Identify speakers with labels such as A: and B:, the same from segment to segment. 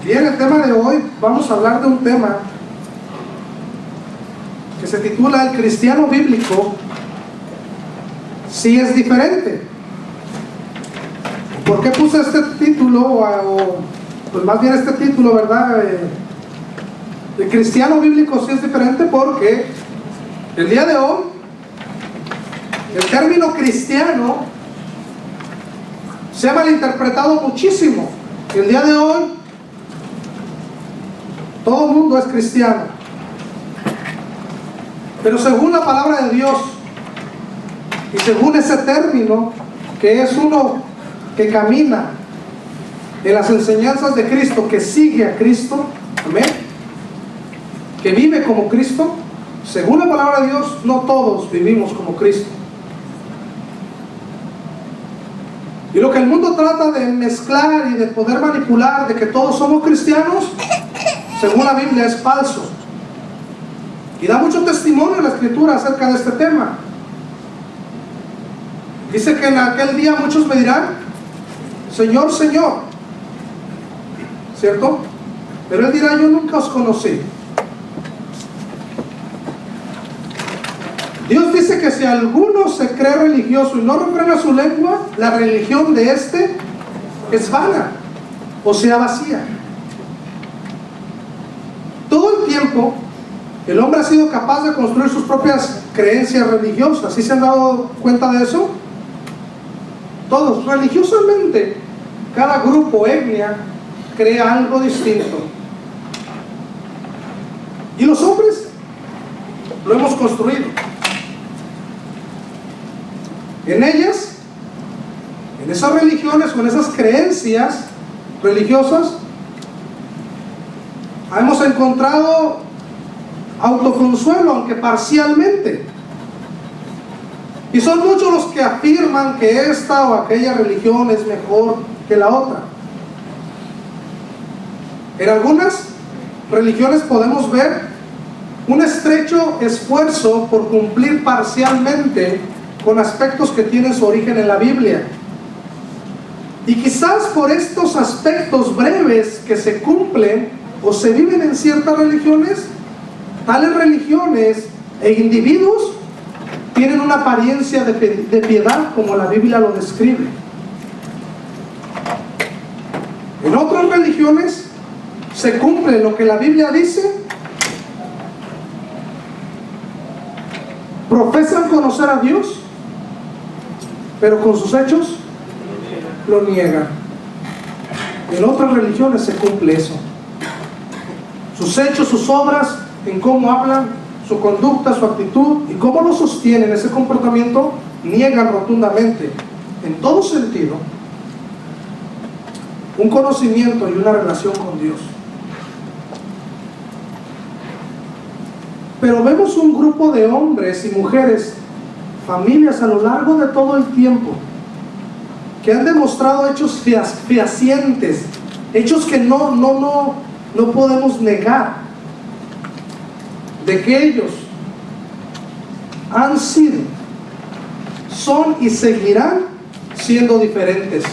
A: Bien, el tema de hoy, vamos a hablar de un tema que se titula El cristiano bíblico sí es diferente. ¿Por qué puse este título? Pues más bien este título, ¿verdad? El cristiano bíblico sí es diferente porque el día de hoy el término cristiano se ha malinterpretado muchísimo. El día de hoy todo el mundo es cristiano, pero según la palabra de Dios y según ese término, que es uno que camina en las enseñanzas de Cristo, que sigue a Cristo, amén, que vive como Cristo, según la palabra de Dios, no todos vivimos como Cristo. Y lo que el mundo trata de mezclar y de poder manipular, de que todos somos cristianos, según la Biblia es falso. Y da mucho testimonio en la Escritura acerca de este tema. Dice que en aquel día muchos me dirán: Señor, Señor, ¿cierto? Pero Él dirá: yo nunca os conocí. Dios dice que si alguno se cree religioso y no refrena su lengua, la religión de éste es vana, o sea, vacía. Todo el tiempo el hombre ha sido capaz de construir sus propias creencias religiosas. ¿Sí se han dado cuenta de eso? Todos, religiosamente, cada grupo, etnia, crea algo distinto. Y los hombres lo hemos construido. En ellas, en esas religiones o en esas creencias religiosas, hemos encontrado autoconsuelo, aunque parcialmente. Y son muchos los que afirman que esta o aquella religión es mejor que la otra. En algunas religiones podemos ver un estrecho esfuerzo por cumplir parcialmente con aspectos que tienen su origen en la Biblia. Y quizás por estos aspectos breves que se cumplen o se viven en ciertas religiones, tales religiones e individuos tienen una apariencia de piedad, como la Biblia lo describe. En otras religiones se cumple lo que la Biblia dice, profesan conocer a Dios, pero con sus hechos lo niegan. En otras religiones se cumple eso. Sus hechos, sus obras, en cómo hablan, su conducta, su actitud y cómo lo sostienen, ese comportamiento, niegan rotundamente, en todo sentido, un conocimiento y una relación con Dios. Pero vemos un grupo de hombres y mujeres, familias a lo largo de todo el tiempo, que han demostrado hechos fehacientes, hechos que no podemos negar, de que ellos han sido, son y seguirán siendo diferentes.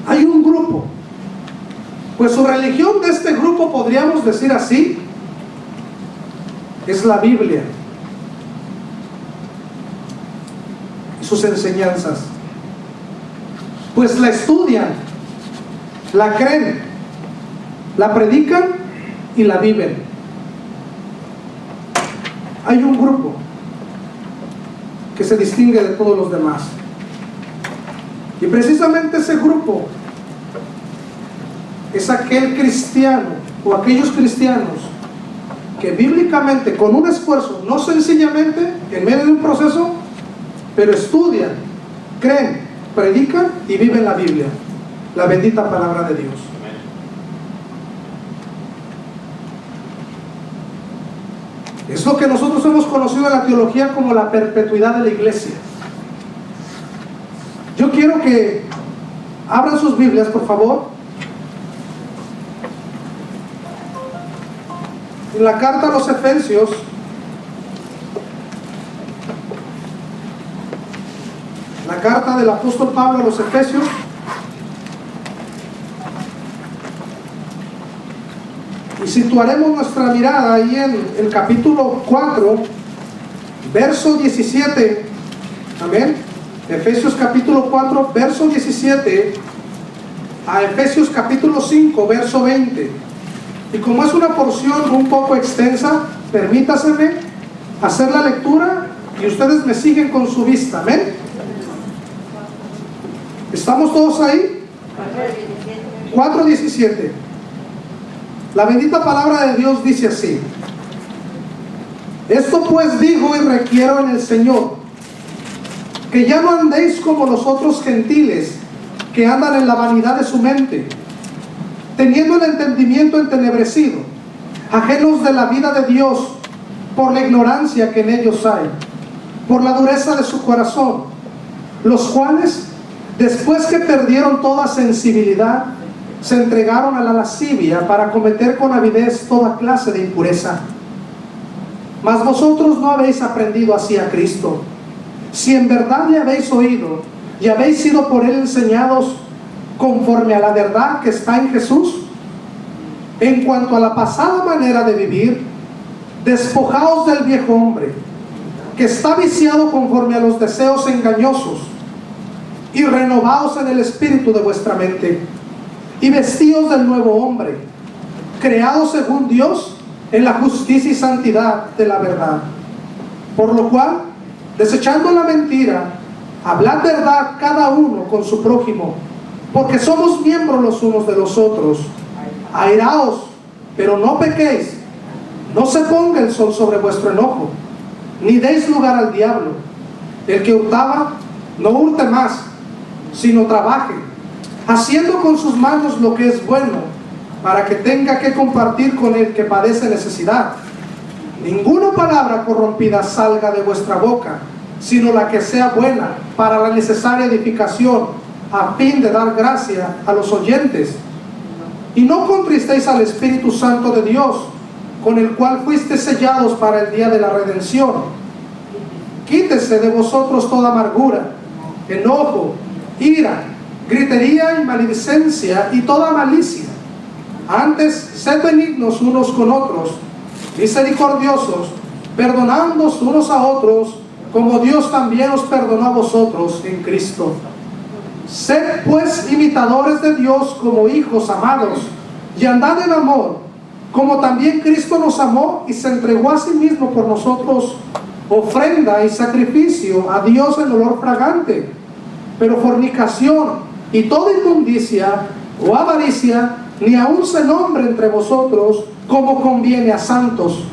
A: Hay un grupo, pues su religión de este grupo, podríamos decir así, es la Biblia y sus enseñanzas. Pues la estudian, la creen, la predican y la viven. Hay un grupo que se distingue de todos los demás. Y precisamente ese grupo es aquel cristiano o aquellos cristianos que bíblicamente, con un esfuerzo, no sencillamente, en medio de un proceso, pero estudian, creen, predican y viven la Biblia, la bendita palabra de Dios. Es lo que nosotros hemos conocido en la teología como la perpetuidad de la iglesia. Yo quiero que abran sus Biblias, por favor, en la carta a los Efesios, la carta del apóstol Pablo a los Efesios, Y situaremos nuestra mirada ahí en el capítulo 4, verso 17. Amén. Efesios capítulo 4, verso 17 a Efesios capítulo 5, verso 20. Y como es una porción un poco extensa, permítaseme hacer la lectura y ustedes me siguen con su vista. Amén. ¿Estamos todos ahí? 4:17. La bendita palabra de Dios dice así: esto pues digo y requiero en el Señor, que ya no andéis como los otros gentiles, que andan en la vanidad de su mente, teniendo el entendimiento entenebrecido, ajenos de la vida de Dios, por la ignorancia que en ellos hay, por la dureza de su corazón, los cuales, después que perdieron toda sensibilidad, se entregaron a la lascivia para cometer con avidez toda clase de impureza. Mas vosotros no habéis aprendido así a Cristo, si en verdad le habéis oído y habéis sido por él enseñados conforme a la verdad que está en Jesús. En cuanto a la pasada manera de vivir, despojaos del viejo hombre, que está viciado conforme a los deseos engañosos, y renovaos en el espíritu de vuestra mente, y vestíos del nuevo hombre, creado según Dios en la justicia y santidad de la verdad. Por lo cual, desechando la mentira, hablad verdad cada uno con su prójimo, porque somos miembros los unos de los otros. Airaos, pero no pequéis. No se ponga el sol sobre vuestro enojo, ni deis lugar al diablo. El que hurtaba, no hurte más, sino trabaje, haciendo con sus manos lo que es bueno, para que tenga que compartir con el que padece necesidad. Ninguna palabra corrompida salga de vuestra boca, sino la que sea buena para la necesaria edificación, a fin de dar gracia a los oyentes. Y no contristéis al Espíritu Santo de Dios, con el cual fuisteis sellados para el día de la redención. Quítese de vosotros toda amargura, enojo, ira, gritería y maledicencia y toda malicia. Antes, sed benignos unos con otros, misericordiosos, perdonándoos unos a otros, como Dios también os perdonó a vosotros en Cristo. Sed pues imitadores de Dios como hijos amados, y andad en amor, como también Cristo nos amó y se entregó a sí mismo por nosotros, ofrenda y sacrificio a Dios en olor fragante. Pero fornicación y toda inmundicia o avaricia ni aun se nombre entre vosotros, como conviene a santos,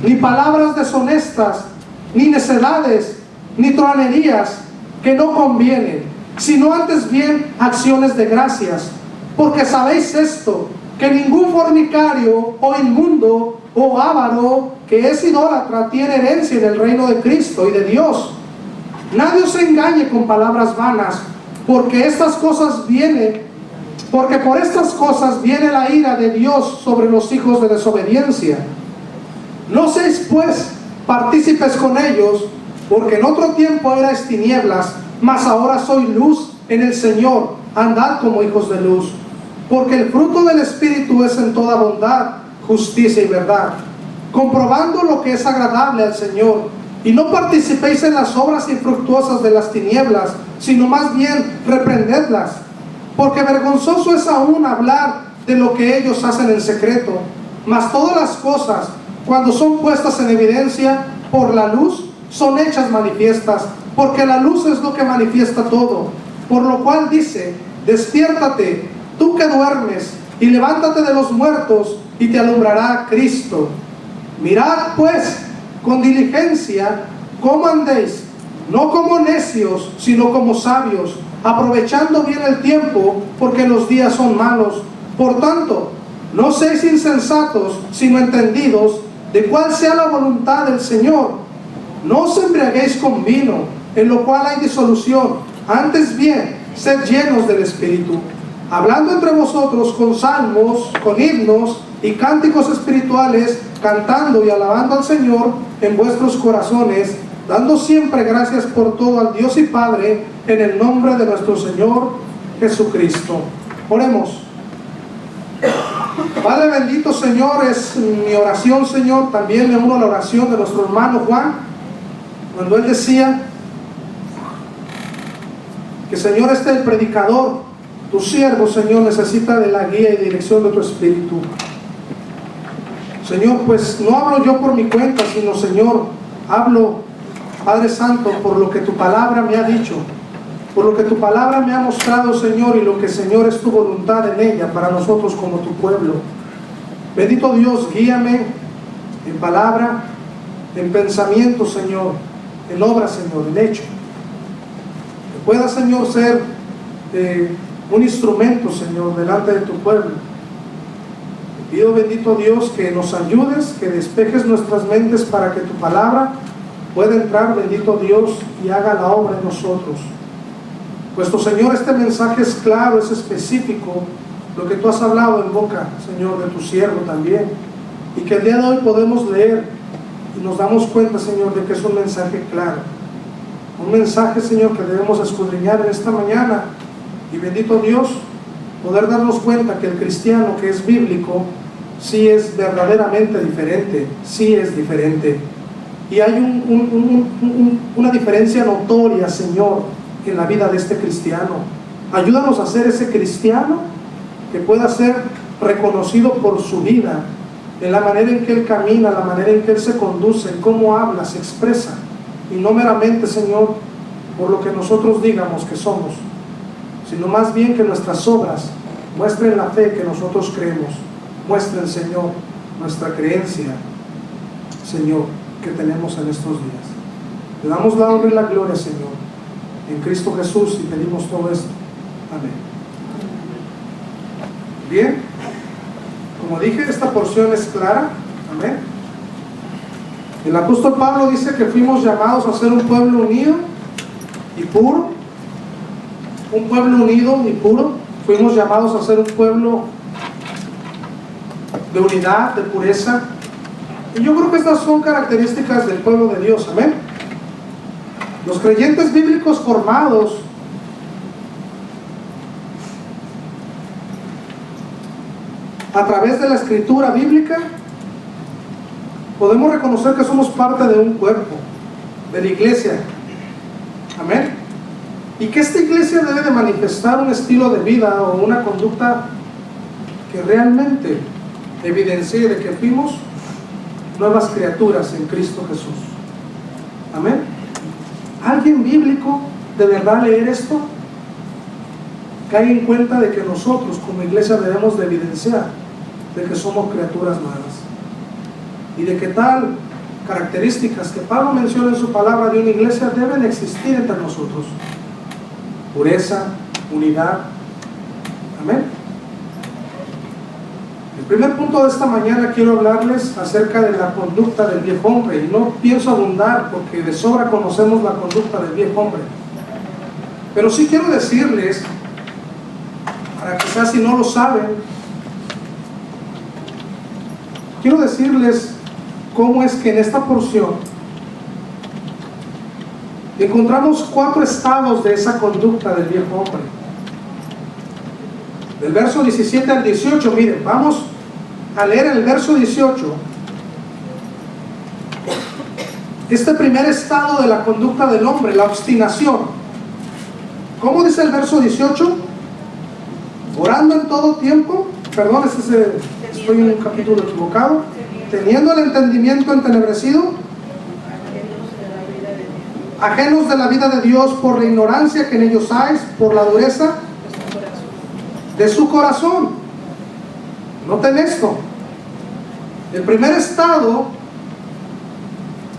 A: ni palabras deshonestas, ni necedades, ni truhanerías, que no convienen, sino antes bien acciones de gracias. Porque sabéis esto, que ningún fornicario o inmundo o avaro que es idólatra tiene herencia en el reino de Cristo y de Dios. Nadie os engañe con palabras vanas, porque por estas cosas viene la ira de Dios sobre los hijos de desobediencia. No seáis pues partícipes con ellos, porque en otro tiempo erais tinieblas, mas ahora sois luz en el Señor. Andad como hijos de luz, porque el fruto del Espíritu es en toda bondad, justicia y verdad, comprobando lo que es agradable al Señor. Y no participéis en las obras infructuosas de las tinieblas, sino más bien reprendedlas, porque vergonzoso es aún hablar de lo que ellos hacen en secreto. Mas todas las cosas, cuando son puestas en evidencia por la luz, son hechas manifiestas, porque la luz es lo que manifiesta todo. Por lo cual dice: despiértate, tú que duermes, y levántate de los muertos, y te alumbrará Cristo. Mirad pues con diligencia cómo andéis, no como necios, sino como sabios, aprovechando bien el tiempo, porque los días son malos. Por tanto, no seáis insensatos, sino entendidos de cuál sea la voluntad del Señor. No os embriaguéis con vino, en lo cual hay disolución, antes bien, sed llenos del Espíritu, hablando entre vosotros con salmos, con himnos y cánticos espirituales, cantando y alabando al Señor en vuestros corazones, dando siempre gracias por todo al Dios y Padre, en el nombre de nuestro Señor Jesucristo. Oremos. Padre bendito, Señor, es mi oración, Señor. También me uno a la oración de nuestro hermano Juan, cuando él decía que, Señor, el predicador, tu siervo, Señor, necesita de la guía y dirección de tu Espíritu. Señor, pues no hablo yo por mi cuenta, sino, Señor, hablo, Padre Santo, por lo que tu palabra me ha dicho, por lo que tu palabra me ha mostrado, Señor, y lo que, Señor, es tu voluntad en ella para nosotros como tu pueblo. Bendito Dios, guíame en palabra, en pensamiento, Señor, en obra, Señor, en hecho. Que pueda, Señor, ser un instrumento, Señor, delante de tu pueblo. Te pido, bendito Dios, que nos ayudes, que despejes nuestras mentes para que tu palabra pueda entrar, bendito Dios, y haga la obra en nosotros. Puesto, Señor, este mensaje es claro, es específico, lo que tú has hablado en boca, Señor, de tu siervo también, y que el día de hoy podemos leer y nos damos cuenta, Señor, de que es un mensaje claro, un mensaje, Señor, que debemos escudriñar en esta mañana, y bendito Dios, poder darnos cuenta que el cristiano que es bíblico sí es verdaderamente diferente, sí es diferente, y hay una diferencia notoria, Señor, en la vida de este cristiano. Ayúdanos a ser ese cristiano que pueda ser reconocido por su vida, en la manera en que él camina, la manera en que él se conduce, en cómo habla, se expresa, y no meramente, Señor, por lo que nosotros digamos que somos, sino más bien que nuestras obras muestren la fe que nosotros creemos, muestren, Señor, nuestra creencia, Señor, que tenemos en estos días. Te damos la honra y la gloria, Señor, en Cristo Jesús, y pedimos todo esto. Amén. Bien, como dije, esta porción es clara. Amén. El apóstol Pablo dice que fuimos llamados a ser un pueblo unido y puro. Un pueblo unido y puro. Fuimos llamados a ser un pueblo de unidad, de pureza. Y yo creo que estas son características del pueblo de Dios. Amén. Los creyentes bíblicos formados a través de la escritura bíblica, podemos reconocer que somos parte de un cuerpo, de la iglesia. Amén. Y que esta iglesia debe de manifestar un estilo de vida o una conducta que realmente evidencie de que fuimos nuevas criaturas en Cristo Jesús. Amén. ¿Alguien bíblico de verdad leer esto? Cae en cuenta de que nosotros como iglesia debemos de evidenciar de que somos criaturas nuevas, y de que tal características que Pablo menciona en su palabra de una iglesia deben existir entre nosotros: pureza, unidad. Amén. El primer punto de esta mañana quiero hablarles acerca de la conducta del viejo hombre, y no pienso abundar porque de sobra conocemos la conducta del viejo hombre, pero sí quiero decirles, para quizás si no lo saben, quiero decirles cómo es que en esta porción encontramos 4 estados de esa conducta del viejo hombre. Del verso 17 al 18, miren, vamos a leer el verso 18. Este primer estado de la conducta del hombre, la obstinación. ¿Cómo dice el verso 18? Orando en todo tiempo, perdón, estoy en un capítulo equivocado, teniendo el entendimiento entenebrecido, ajenos de la vida de Dios por la ignorancia que en ellos hay, por la dureza de su corazón. Noten esto. El primer estado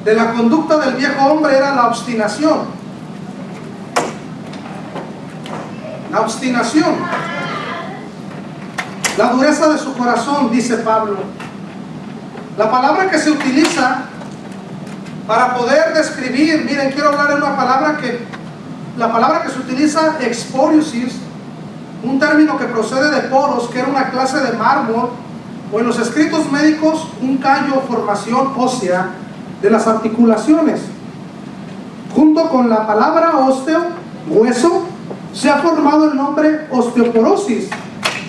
A: de la conducta del viejo hombre era la obstinación. La obstinación. La dureza de su corazón, dice Pablo. La palabra que se utiliza para poder describir, miren, quiero hablar de una palabra la palabra que se utiliza, exporiosis, un término que procede de poros, que era una clase de mármol, o en los escritos médicos, un callo o formación ósea de las articulaciones. Junto con la palabra osteo, hueso, se ha formado el nombre osteoporosis,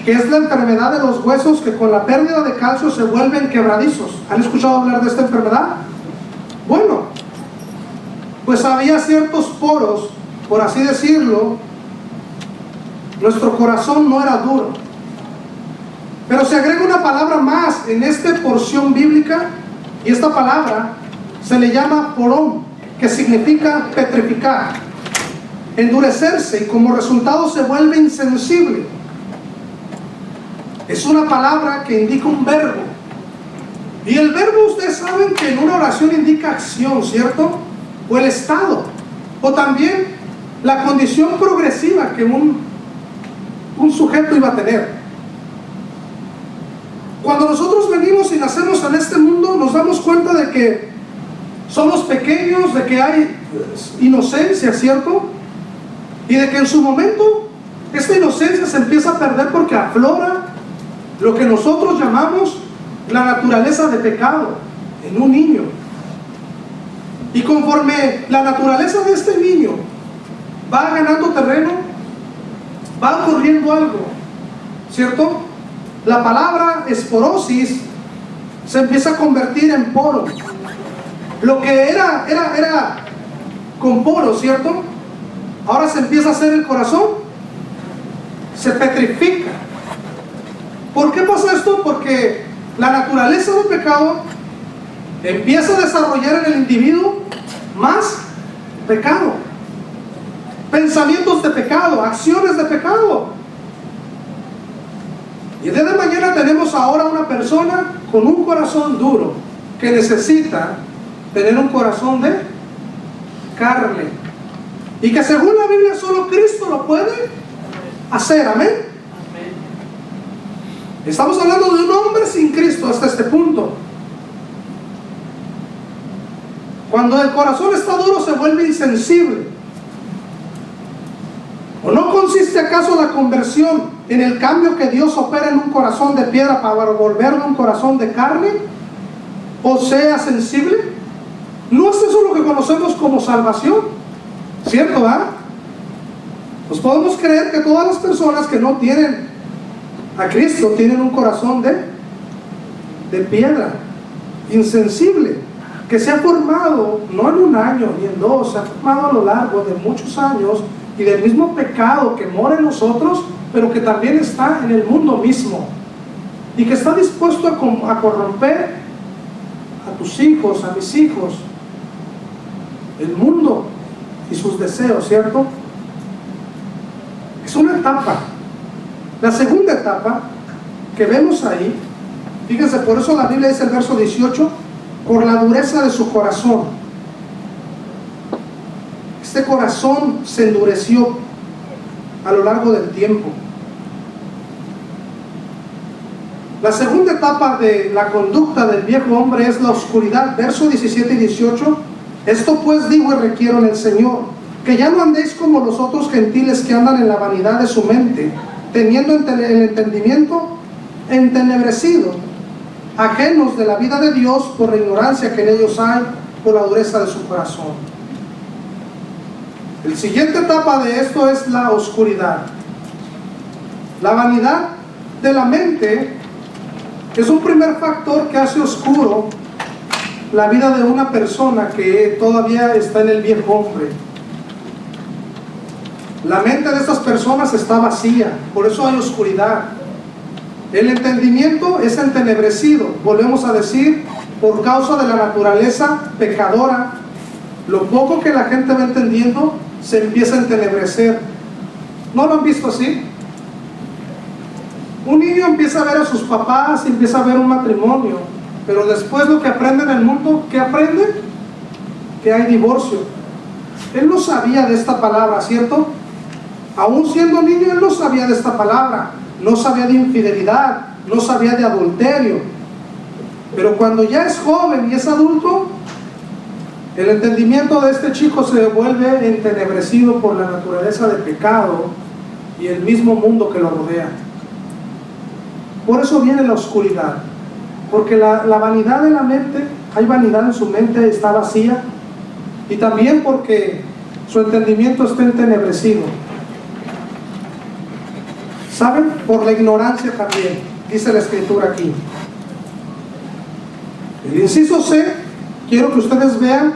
A: que es la enfermedad de los huesos que con la pérdida de calcio se vuelven quebradizos. ¿Han escuchado hablar de esta enfermedad? Bueno, pues había ciertos poros, por así decirlo. Nuestro corazón no era duro. Pero se agrega una palabra más en esta porción bíblica, y esta palabra se le llama porón, que significa petrificar, endurecerse, y como resultado se vuelve insensible. Es una palabra que indica un verbo. Y el verbo, ustedes saben que en una oración indica acción, ¿cierto? O el estado, o también la condición progresiva que un sujeto iba a tener. Cuando nosotros venimos y nacemos en este mundo, nos damos cuenta de que somos pequeños, de que hay inocencia, ¿cierto? Y de que en su momento esta inocencia se empieza a perder porque aflora lo que nosotros llamamos la naturaleza de pecado en un niño. Y conforme la naturaleza de este niño va ganando terreno, va ocurriendo algo, ¿cierto? La palabra esporosis se empieza a convertir en poro. Lo que era con poro, ¿cierto? Ahora se empieza a hacer el corazón, se petrifica. ¿Por qué pasa esto? Porque la naturaleza del pecado empieza a desarrollar en el individuo más pecado, pensamientos de pecado, acciones de pecado. Y el día de mañana tenemos ahora una persona con un corazón duro que necesita tener un corazón de carne, y que según la Biblia solo Cristo lo puede hacer. Amén. Estamos hablando de un hombre sin Cristo hasta este punto. Cuando el corazón está duro se vuelve insensible. ¿O no consiste acaso la conversión en el cambio que Dios opera en un corazón de piedra para volverlo un corazón de carne? ¿O sea sensible? ¿No es eso lo que conocemos como salvación? ¿Cierto, ah? Pues podemos creer que todas las personas que no tienen a Cristo tienen un corazón de piedra, insensible, que se ha formado no en un año ni en dos, se ha formado a lo largo de muchos años, y del mismo pecado que mora en nosotros, pero que también está en el mundo mismo, y que está dispuesto a corromper a tus hijos, a mis hijos, el mundo y sus deseos, ¿cierto? Es una etapa. La segunda etapa que vemos ahí, fíjense, por eso la Biblia dice el verso 18, por la dureza de su corazón. Este corazón se endureció a lo largo del tiempo. La segunda etapa de la conducta del viejo hombre es la oscuridad. Verso 17 y 18. Esto pues digo y requiero en el Señor, que ya no andéis como los otros gentiles que andan en la vanidad de su mente, teniendo el entendimiento entenebrecido, ajenos de la vida de Dios por la ignorancia que en ellos hay, por la dureza de su corazón. La siguiente etapa de esto es la oscuridad. La vanidad de la mente es un primer factor que hace oscuro la vida de una persona que todavía está en el viejo hombre. La mente de estas personas está vacía, por eso hay oscuridad. El entendimiento es entenebrecido, volvemos a decir, por causa de la naturaleza pecadora. Lo poco que la gente va entendiendo se empieza a entenebrecer. ¿No lo han visto así? Un niño empieza a ver a sus papás, empieza a ver un matrimonio, pero después lo que aprende en el mundo, ¿qué aprende? Que hay divorcio. Él no sabía de esta palabra, ¿cierto? Aún siendo niño, él no sabía de esta palabra, no sabía de infidelidad, no sabía de adulterio. Pero cuando ya es joven y es adulto, el entendimiento de este chico se vuelve entenebrecido por la naturaleza de pecado y el mismo mundo que lo rodea. Por eso viene la oscuridad, porque la vanidad de la mente, hay vanidad en su mente, está vacía, y también porque su entendimiento está entenebrecido. ¿Saben? Por la ignorancia también, dice la escritura aquí. El inciso C, quiero que ustedes vean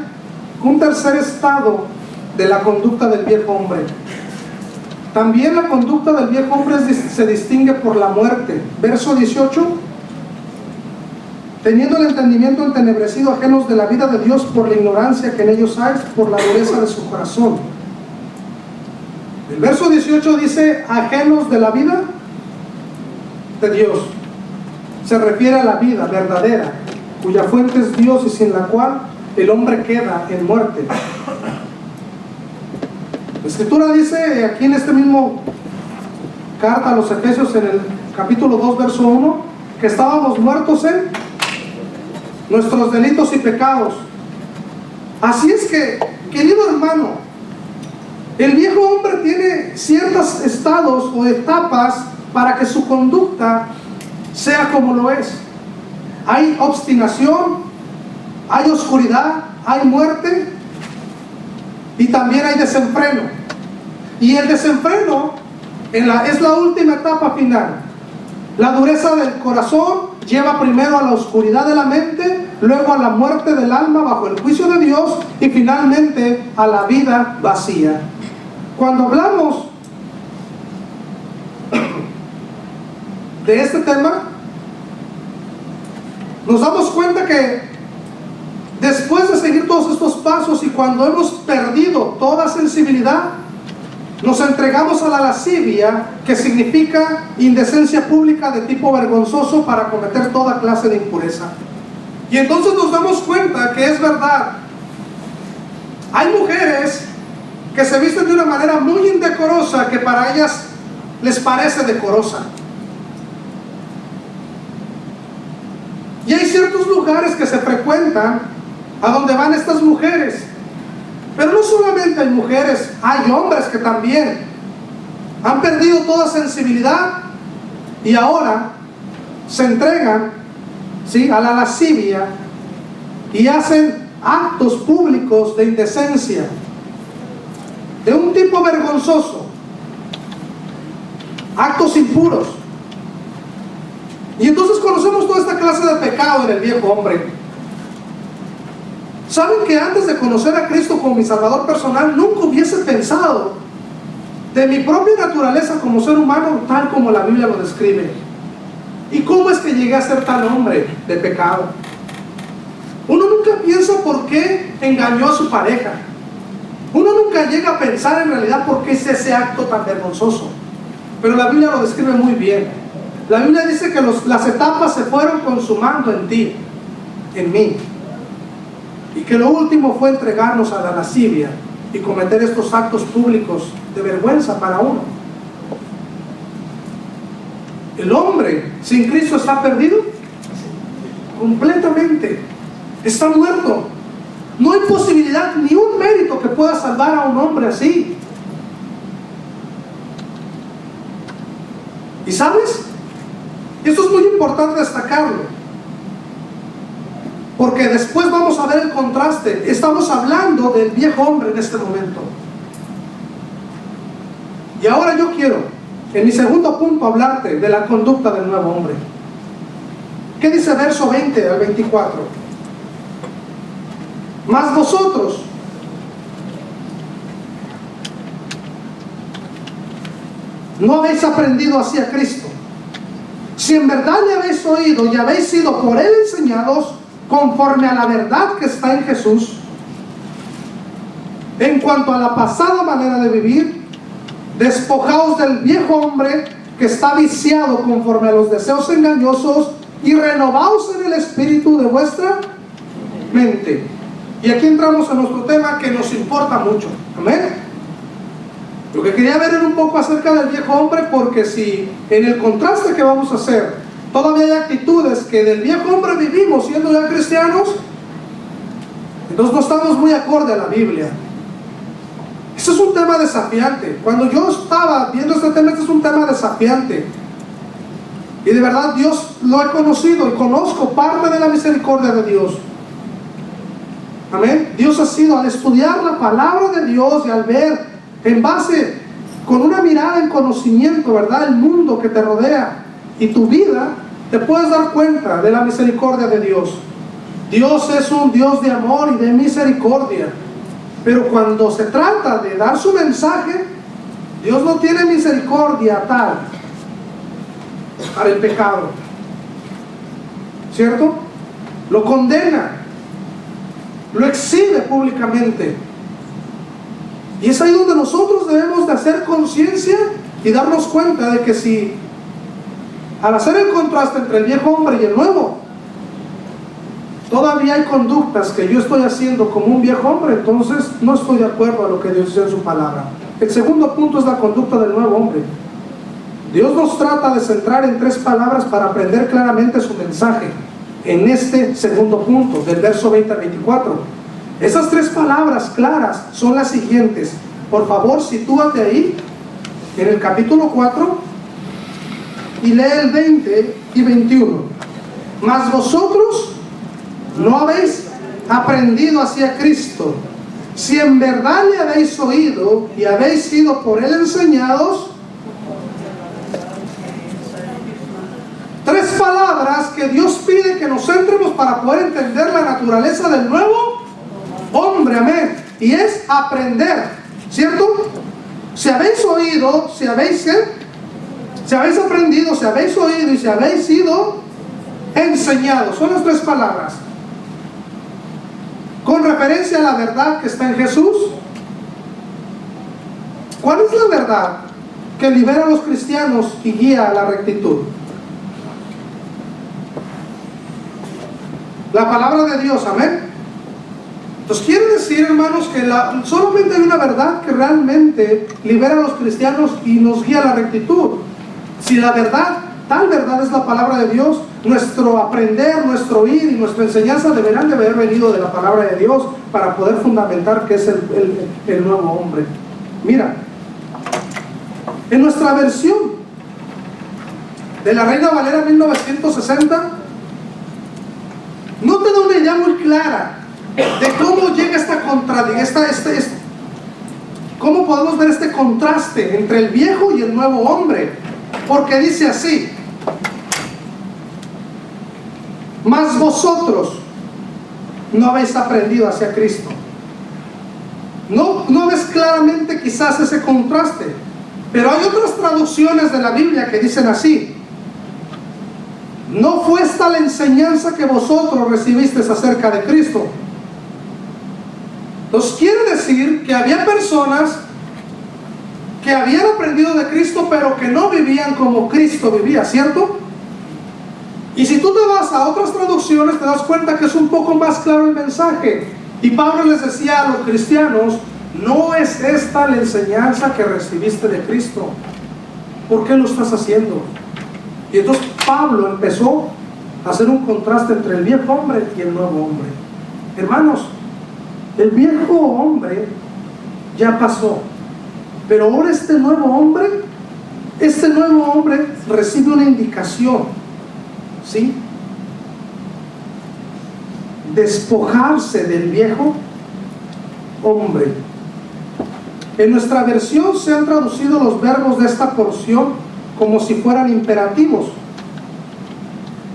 A: un tercer estado de la conducta del viejo hombre. También la conducta del viejo hombre se distingue por la muerte. Verso 18: teniendo el entendimiento entenebrecido, ajenos de la vida de Dios por la ignorancia que en ellos hay, por la dureza de su corazón. El verso 18 dice ajenos de la vida de Dios. Se refiere a la vida verdadera, cuya fuente es Dios y sin la cual el hombre queda en muerte. La escritura dice aquí en este mismo carta a los Efesios, en el capítulo 2 verso 1, que estábamos muertos en nuestros delitos y pecados. Así es que, querido hermano, el viejo hombre tiene ciertos estados o etapas para que su conducta sea como lo es. Hay obstinación, hay oscuridad, hay muerte y también hay desenfreno. Y el desenfreno es la última etapa final. La dureza del corazón lleva primero a la oscuridad de la mente, luego a la muerte del alma bajo el juicio de Dios y finalmente a la vida vacía. Cuando hablamos de este tema, nos damos cuenta que después de seguir todos estos pasos y cuando hemos perdido toda sensibilidad, nos entregamos a la lascivia, que significa indecencia pública de tipo vergonzoso para cometer toda clase de impureza. Y entonces nos damos cuenta que es verdad. Hay mujeres que se visten de una manera muy indecorosa que para ellas les parece decorosa. Y hay ciertos lugares que se frecuentan a donde van estas mujeres. Pero no solamente hay mujeres, hay hombres que también han perdido toda sensibilidad y ahora se entregan, ¿sí?, a la lascivia y hacen actos públicos de indecencia de un tipo vergonzoso, actos impuros. Y entonces conocemos toda esta clase de pecado en el viejo hombre. ¿Saben que antes de conocer a Cristo como mi Salvador personal, nunca hubiese pensado de mi propia naturaleza como ser humano tal como la Biblia lo describe? ¿Y cómo es que llegué a ser tal hombre de pecado? Uno nunca piensa por qué engañó a su pareja. Uno nunca llega a pensar en realidad por qué es ese acto tan vergonzoso. Pero la Biblia lo describe muy bien. La Biblia dice que las etapas se fueron consumando en ti, en mí. Y que lo último fue entregarnos a la lascivia y cometer estos actos públicos de vergüenza para uno. El hombre sin Cristo está perdido completamente. Está muerto. No hay posibilidad ni un mérito que pueda salvar a un hombre así. ¿Y sabes? Esto es muy importante destacarlo, porque después vamos a ver el contraste. Estamos hablando del viejo hombre en este momento. Y ahora yo quiero, en mi segundo punto, hablarte de la conducta del nuevo hombre. ¿Qué dice verso 20 al 24? Mas vosotros no habéis aprendido así a Cristo. Si en verdad le habéis oído y habéis sido por él enseñados conforme a la verdad que está en Jesús, en cuanto a la pasada manera de vivir, despojaos del viejo hombre que está viciado conforme a los deseos engañosos y renovaos en el espíritu de vuestra mente. Y aquí entramos en nuestro tema que nos importa mucho. Amén. Lo que quería ver era un poco acerca del viejo hombre, porque si en el contraste que vamos a hacer todavía hay actitudes que del viejo hombre vivimos siendo ya cristianos, entonces no estamos muy acorde a la Biblia. Este es un tema desafiante. Cuando yo estaba viendo este tema, este es un tema desafiante. Y de verdad Dios lo he conocido y conozco parte de la misericordia de Dios. Amén. Dios ha sido, al estudiar la palabra de Dios y al ver en base con una mirada en conocimiento, ¿verdad?, el mundo que te rodea y tu vida, te puedes dar cuenta de la misericordia de Dios. Dios es un Dios de amor y de misericordia, pero cuando se trata de dar su mensaje, Dios no tiene misericordia tal para el pecado, ¿cierto? Lo condena, lo exhibe públicamente. Y es ahí donde nosotros debemos de hacer conciencia y darnos cuenta de que si, al hacer el contraste entre el viejo hombre y el nuevo, todavía hay conductas que yo estoy haciendo como un viejo hombre, entonces no estoy de acuerdo a lo que Dios dice en su palabra. El segundo punto es la conducta del nuevo hombre. Dios nos trata de centrar en 3 palabras para aprender claramente su mensaje en este segundo punto, del verso 20 al 24. Esas 3 palabras claras son las siguientes. Por favor, sitúate ahí, en el capítulo 4, y lee el 20 y 21. Mas vosotros no habéis aprendido hacia Cristo, si en verdad le habéis oído y habéis sido por él enseñados. 3 palabras que Dios pide que nos centremos para poder entender la naturaleza del nuevo hombre, amén. Y es aprender, ¿cierto? Si habéis oído, si habéis aprendido, si habéis oído y si habéis sido enseñados. Son las 3 palabras. Con referencia a la verdad que está en Jesús. ¿Cuál es la verdad que libera a los cristianos y guía a la rectitud? La palabra de Dios, amén. Entonces quiere decir, hermanos, que solamente hay una verdad que realmente libera a los cristianos y nos guía a la rectitud. Si la verdad, tal verdad es la palabra de Dios, nuestro aprender, nuestro oír y nuestra enseñanza deberán de haber venido de la palabra de Dios para poder fundamentar que es el nuevo hombre. Mira, en nuestra versión de la Reina Valera 1960, no te da una idea muy clara de cómo llega esta contradicción, cómo podemos ver este contraste entre el viejo y el nuevo hombre, porque dice así: mas vosotros no habéis aprendido hacia Cristo. No ves claramente quizás ese contraste, pero hay otras traducciones de la Biblia que dicen así: no fue esta la enseñanza que vosotros recibisteis acerca de Cristo. Entonces quiere decir que había personas que habían aprendido de Cristo, pero que no vivían como Cristo vivía, ¿cierto? Y si tú te vas a otras traducciones, te das cuenta que es un poco más claro el mensaje. Y Pablo les decía a los cristianos: no es esta la enseñanza que recibiste de Cristo. ¿Por qué lo estás haciendo? Y entonces Pablo empezó a hacer un contraste entre el viejo hombre y el nuevo hombre. Hermanos, el viejo hombre ya pasó, pero ahora este nuevo hombre recibe una indicación, ¿sí? Despojarse del viejo hombre. En nuestra versión se han traducido los verbos de esta porción como si fueran imperativos,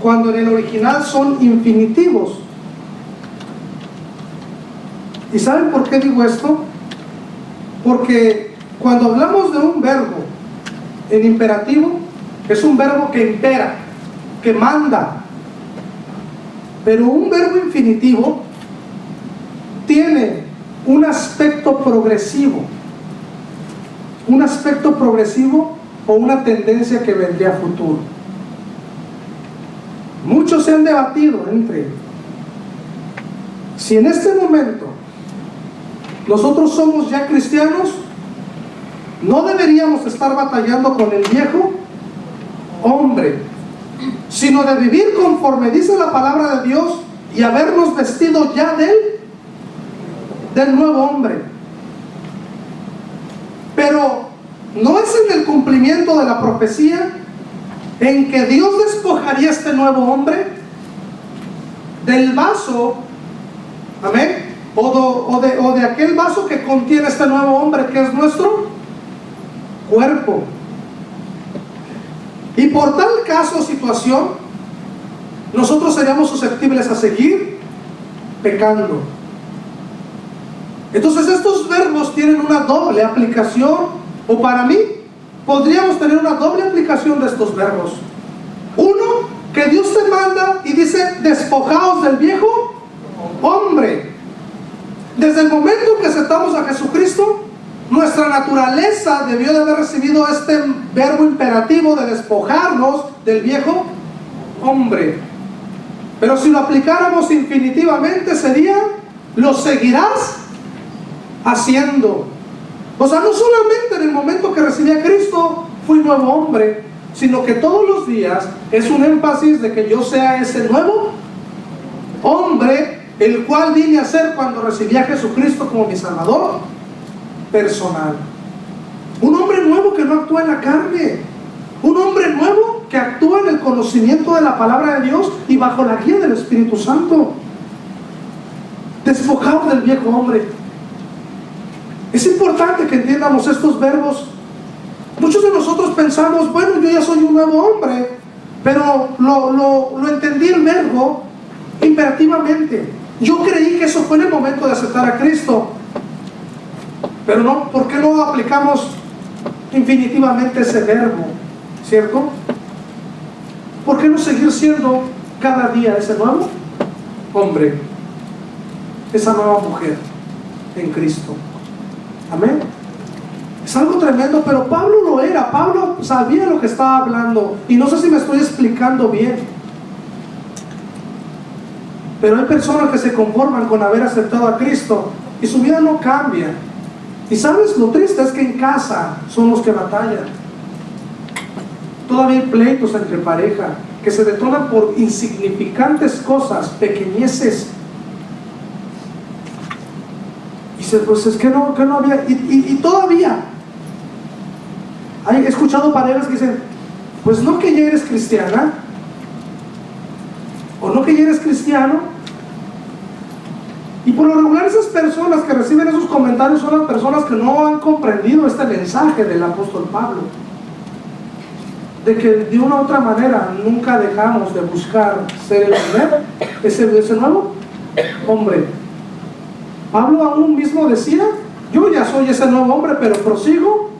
A: cuando en el original son infinitivos. ¿Y saben por qué digo esto? Porque cuando hablamos de un verbo en imperativo, es un verbo que impera, que manda. Pero un verbo infinitivo tiene un aspecto progresivo o una tendencia que vendría a futuro. Muchos se han debatido entre si en este momento nosotros somos ya cristianos, no deberíamos estar batallando con el viejo hombre, sino de vivir conforme dice la palabra de Dios y habernos vestido ya del nuevo hombre. Pero no es en el cumplimiento de la profecía en que Dios despojaría a este nuevo hombre del vaso, amén, o de aquel vaso que contiene este nuevo hombre que es nuestro cuerpo. Y por tal caso o situación, nosotros seríamos susceptibles a seguir pecando. Entonces estos verbos tienen una doble aplicación, o para mí, podríamos tener una doble aplicación de estos verbos. Uno, que Dios te manda y dice, despojaos del viejo hombre. Desde el momento que aceptamos a Jesucristo, nuestra naturaleza debió de haber recibido este verbo imperativo de despojarnos del viejo hombre. Pero si lo aplicáramos infinitivamente sería, lo seguirás haciendo. O sea, no solamente en el momento que recibí a Cristo fui nuevo hombre, sino que todos los días es un énfasis de que yo sea ese nuevo hombre, el cual vine a ser cuando recibí a Jesucristo como mi Salvador personal. Un hombre nuevo que no actúa en la carne, un hombre nuevo que actúa en el conocimiento de la palabra de Dios y bajo la guía del Espíritu Santo. Despojado del viejo hombre. Es importante que entiendamos estos verbos. Muchos de nosotros pensamos, bueno, yo ya soy un nuevo hombre, pero lo entendí el verbo imperativamente. Yo creí que eso fue en el momento de aceptar a Cristo. Pero no, ¿por qué no aplicamos infinitivamente ese verbo? ¿Cierto? ¿Por qué no seguir siendo cada día ese nuevo hombre, esa nueva mujer en Cristo? Amén. Es algo tremendo, pero Pablo lo era. Pablo sabía lo que estaba hablando. Y no sé si me estoy explicando bien, pero hay personas que se conforman con haber aceptado a Cristo y su vida no cambia. Y sabes, lo triste es que en casa son los que batallan. Todavía hay pleitos entre pareja que se detonan por insignificantes cosas, pequeñeces. Y dices, pues es que no había. Y todavía he escuchado parejas que dicen, pues no que ya eres cristiana, o no que ya eres cristiano. Y por lo regular esas personas que reciben esos comentarios son las personas que no han comprendido este mensaje del apóstol Pablo, de que de una u otra manera nunca dejamos de buscar ser el primer, ese nuevo hombre. Pablo aún mismo decía, yo ya soy ese nuevo hombre, pero prosigo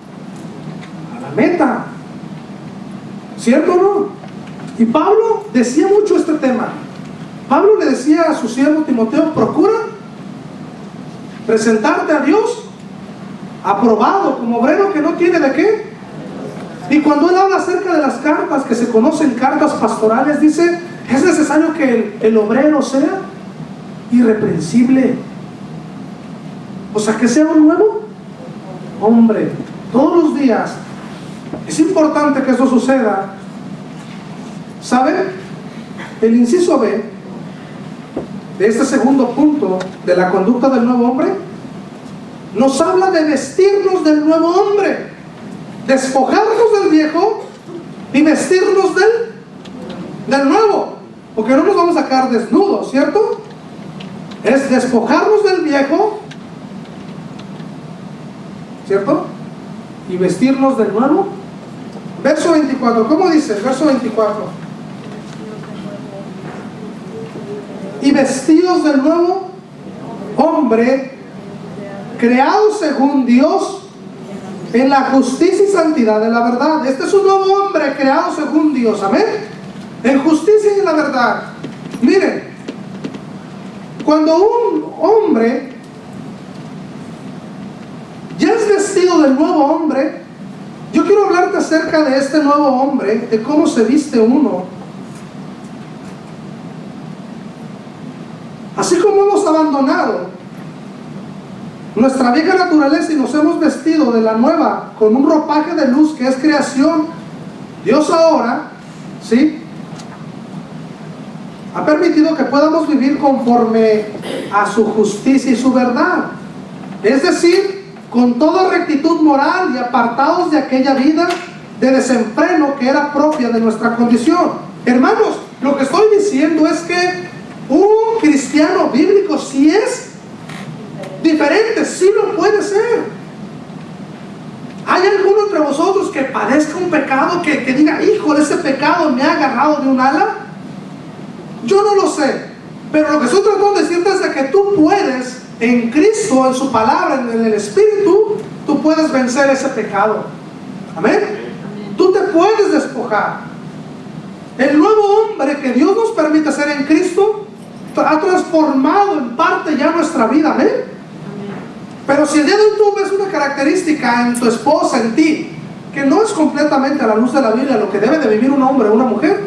A: a la meta. ¿Cierto o no? Y Pablo decía mucho este tema. Pablo le decía a su siervo Timoteo, procura presentarte a Dios aprobado, como obrero que no tiene de qué. Y cuando él habla acerca de las cartas, que se conocen cartas pastorales, dice, es necesario que el obrero sea irreprensible. O sea, que sea un nuevo hombre todos los días. Es importante que eso suceda. ¿Saben? El inciso B de este segundo punto de la conducta del nuevo hombre nos habla de vestirnos del nuevo hombre, despojarnos del viejo y vestirnos del nuevo, porque no nos vamos a quedar desnudos, ¿cierto? Es despojarnos del viejo, ¿cierto? Y vestirnos del nuevo. Verso 24, ¿cómo dice el verso 24? Y vestidos del nuevo hombre, creado según Dios en la justicia y santidad de la verdad. Este es un nuevo hombre creado según Dios, amén, en justicia y en la verdad. Miren, cuando un hombre ya es vestido del nuevo hombre, yo quiero hablarte acerca de este nuevo hombre, de cómo se viste uno. Así como hemos abandonado nuestra vieja naturaleza y nos hemos vestido de la nueva con un ropaje de luz que es creación, Dios ahora, ¿sí?, ha permitido que podamos vivir conforme a su justicia y su verdad. Es decir, con toda rectitud moral y apartados de aquella vida de desenfreno que era propia de nuestra condición. Hermanos, lo que estoy diciendo es que un cristiano bíblico sí es diferente, sí lo puede ser. Hay algunos entre vosotros que padezca un pecado, que diga, híjole, ese pecado me ha agarrado de un ala? Yo no lo sé, pero lo que estoy tratando de decirte es de que tú puedes, en Cristo, en su palabra, en el Espíritu, tú puedes vencer ese pecado. Amén. Tú te puedes despojar. El nuevo hombre que Dios nos permite ser en Cristo ha transformado en parte ya nuestra vida. Amén. Pero si el día de hoy tú ves una característica en tu esposa, en ti, que no es completamente a la luz de la Biblia lo que debe de vivir un hombre o una mujer,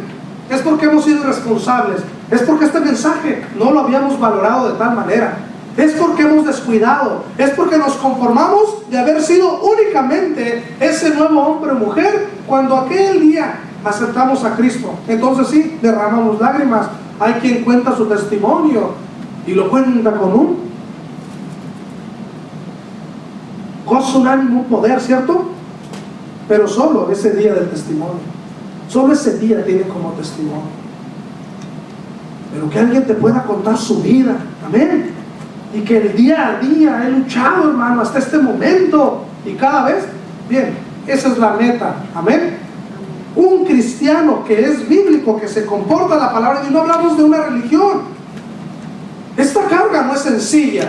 A: es porque hemos sido irresponsables, es porque este mensaje no lo habíamos valorado de tal manera, es porque hemos descuidado, es porque nos conformamos de haber sido únicamente ese nuevo hombre o mujer cuando aquel día aceptamos a Cristo. Entonces sí, derramamos lágrimas. Hay quien cuenta su testimonio y lo cuenta con un gozo, un ánimo, un poder, ¿cierto? Pero solo ese día del testimonio, solo ese día tiene como testimonio. Pero que alguien te pueda contar su vida, amén, y que el día a día he luchado, hermano, hasta este momento, y cada vez, bien, esa es la meta, amén. Un cristiano que es bíblico, que se comporta la palabra de Dios. No hablamos de una religión. Esta carga no es sencilla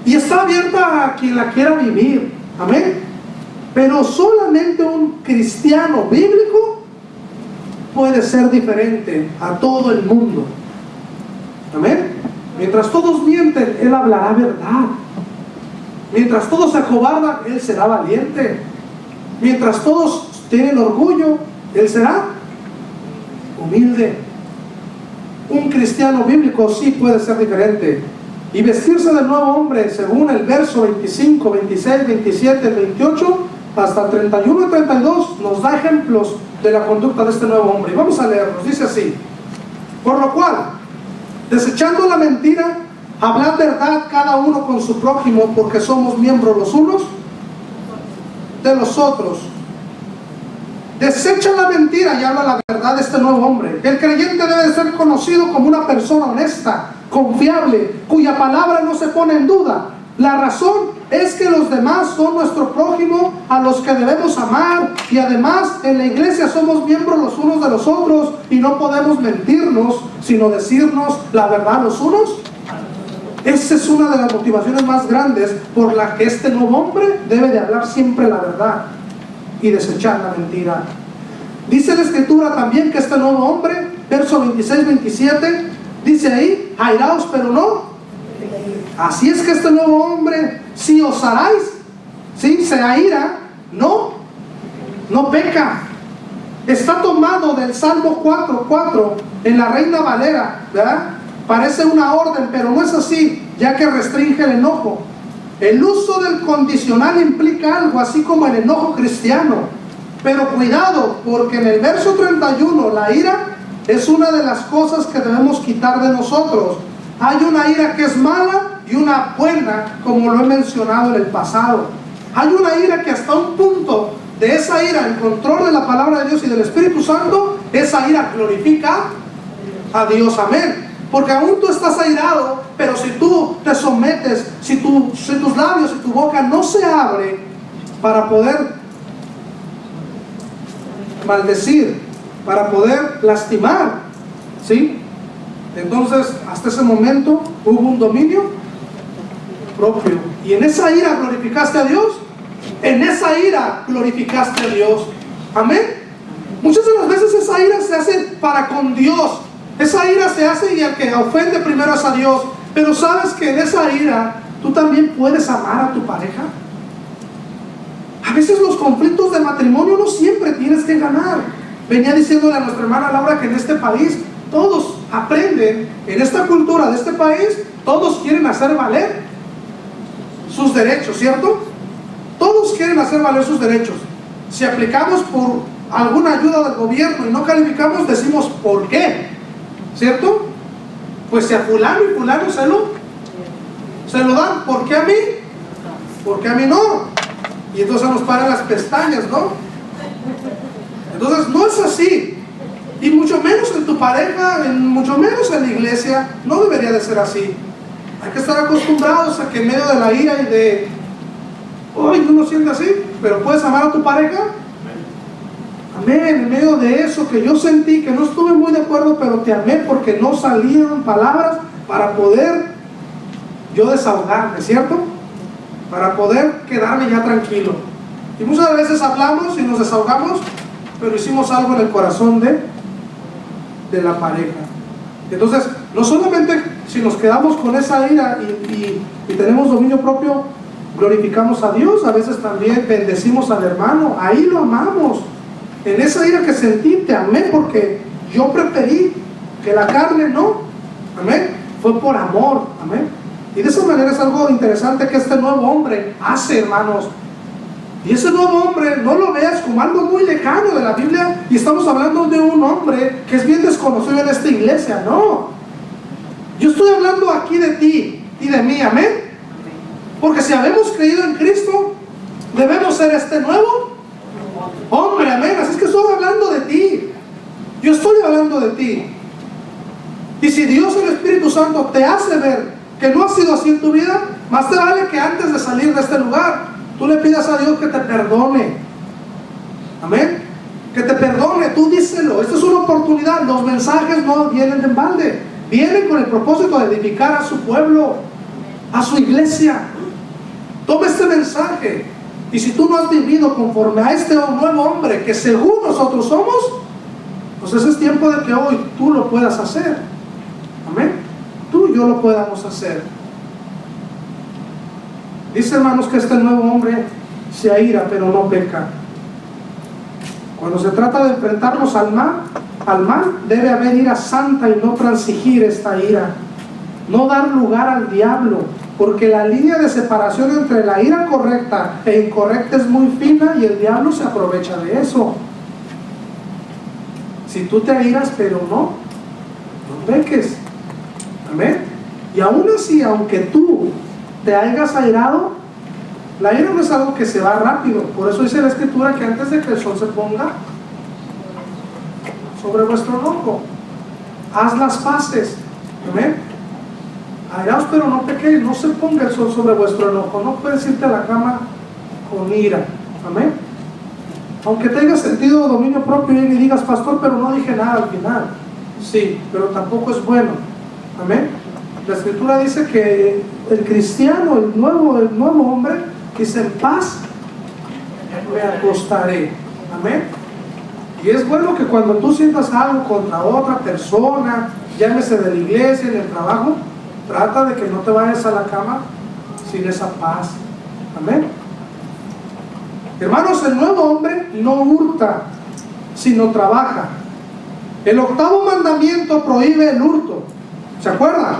A: y está abierta a quien la quiera vivir, amén. Pero solamente un cristiano bíblico puede ser diferente a todo el mundo, amén. Mientras todos mienten, Él hablará verdad. Mientras todos se acobardan, Él será valiente. Mientras todos tienen orgullo, Él será humilde. Un cristiano bíblico sí puede ser diferente y vestirse del nuevo hombre, según el verso 25, 26, 27, 28 hasta 31 y 32 nos da ejemplos de la conducta de este nuevo hombre. Y vamos a leerlos. Dice así: por lo cual, desechando la mentira, hablad verdad cada uno con su prójimo, porque somos miembros los unos de los otros. Desecha la mentira y habla la verdad de este nuevo hombre. El creyente debe de ser conocido como una persona honesta, confiable, cuya palabra no se pone en duda. La razón es que los demás son nuestro prójimo, a los que debemos amar, y además en la iglesia somos miembros los unos de los otros y no podemos mentirnos, sino decirnos la verdad los unos. Esa es una de las motivaciones más grandes por la que este nuevo hombre debe de hablar siempre la verdad y desechar la mentira. Dice la Escritura también que este nuevo hombre, verso 26, 27, dice ahí: airaos, pero no. Así es que este nuevo hombre, si os aráis, si se aira, no peca. Está tomado del Salmo 4:4 en la Reina Valera, ¿verdad? Parece una orden, pero no es así, ya que restringe el enojo. El uso del condicional implica algo, así como el enojo cristiano. Pero cuidado, porque en el verso 31 la ira es una de las cosas que debemos quitar de nosotros. Hay una ira que es mala y una buena, como lo he mencionado en el pasado. Hay una ira que hasta un punto de esa ira, en control de la palabra de Dios y del Espíritu Santo, esa ira glorifica a Dios, amén. Porque aún tú estás airado, pero si tú te sometes, si tus labios y tu boca no se abre para poder maldecir, para poder lastimar, ¿sí? Entonces, hasta ese momento hubo un dominio propio. Y en esa ira glorificaste a Dios. En esa ira glorificaste a Dios. Amén. Muchas de las veces esa ira se hace para con Dios. Esa ira se hace y el que ofende primero es a Dios. Pero sabes que en esa ira tú también puedes amar a tu pareja. A veces los conflictos de matrimonio no siempre tienes que ganar. Venía diciéndole a nuestra hermana Laura que en este país todos aprenden, en esta cultura de este país, todos quieren hacer valer sus derechos, ¿cierto? Todos quieren hacer valer sus derechos. Si aplicamos por alguna ayuda del gobierno y no calificamos, decimos ¿por qué? ¿Cierto? Pues si a fulano y fulano se lo dan, ¿por qué a mí? ¿Por qué a mí no? Y entonces nos paran las pestañas, ¿no? Entonces no es así. Y mucho menos en tu pareja, mucho menos en la iglesia, no debería de ser así. Hay que estar acostumbrados a que en medio de la ira y de, hoy no nos siente así, pero puedes amar a tu pareja. Amén. En medio de eso que yo sentí, que no estuve muy de acuerdo, pero te amé porque no salían palabras para poder yo desahogarme, ¿cierto? Para poder quedarme ya tranquilo. Y muchas veces hablamos y nos desahogamos, pero hicimos algo en el corazón de la pareja. Entonces, no solamente si nos quedamos con esa ira y tenemos dominio propio, glorificamos a Dios, a veces también bendecimos al hermano, ahí lo amamos. En esa ira que sentí, te amé porque yo preferí que la carne no. Amén. Fue por amor. Amén. Y de esa manera es algo interesante que este nuevo hombre hace, hermanos. Y ese nuevo hombre no lo veas como algo muy lejano de la Biblia y estamos hablando de un hombre que es bien desconocido en esta iglesia. No, yo estoy hablando aquí de ti y de mí. Amén. Porque si habemos creído en Cristo, debemos ser este nuevo hombre. Amén. Así es que estoy hablando de ti. Yo estoy hablando de ti. Y si Dios, el Espíritu Santo, te hace ver que no ha sido así en tu vida, más te vale que antes de salir de este lugar tú le pidas a Dios que te perdone. Amén. Que te perdone, tú díselo. Esta es una oportunidad. Los mensajes no vienen de balde, vienen con el propósito de edificar a su pueblo, a su iglesia. Toma este mensaje. Y si tú no has vivido conforme a este nuevo hombre que según nosotros somos, pues ese es tiempo de que hoy tú lo puedas hacer. Amén. Tú y yo lo podamos hacer. Dice, hermanos, que este nuevo hombre se aira, pero no peca. Cuando se trata de enfrentarnos al mal, debe haber ira santa y no transigir esta ira. No dar lugar al diablo, porque la línea de separación entre la ira correcta e incorrecta es muy fina y el diablo se aprovecha de eso. Si tú te airas, pero no peques. Amén. Y aún así, aunque tú te hayas airado, la ira no es algo que se va rápido. Por eso dice la Escritura que antes de que el sol se ponga sobre vuestro enojo, haz las paces. Amén. Airaos pero no pequéis. No se ponga el sol sobre vuestro enojo. No puedes irte a la cama con ira. Amén. Aunque tengas sentido de dominio propio y digas, pastor, pero no dije nada al final. Sí, pero tampoco es bueno. Amén. La Escritura dice que el cristiano, el nuevo hombre, dice, en paz me acostaré. Amén. Y es bueno que cuando tú sientas algo contra otra persona, llámese de la iglesia, en el trabajo, trata de que no te vayas a la cama sin esa paz. Amén. Hermanos, el nuevo hombre no hurta, sino trabaja. El 8º mandamiento prohíbe el hurto. ¿Se acuerdan?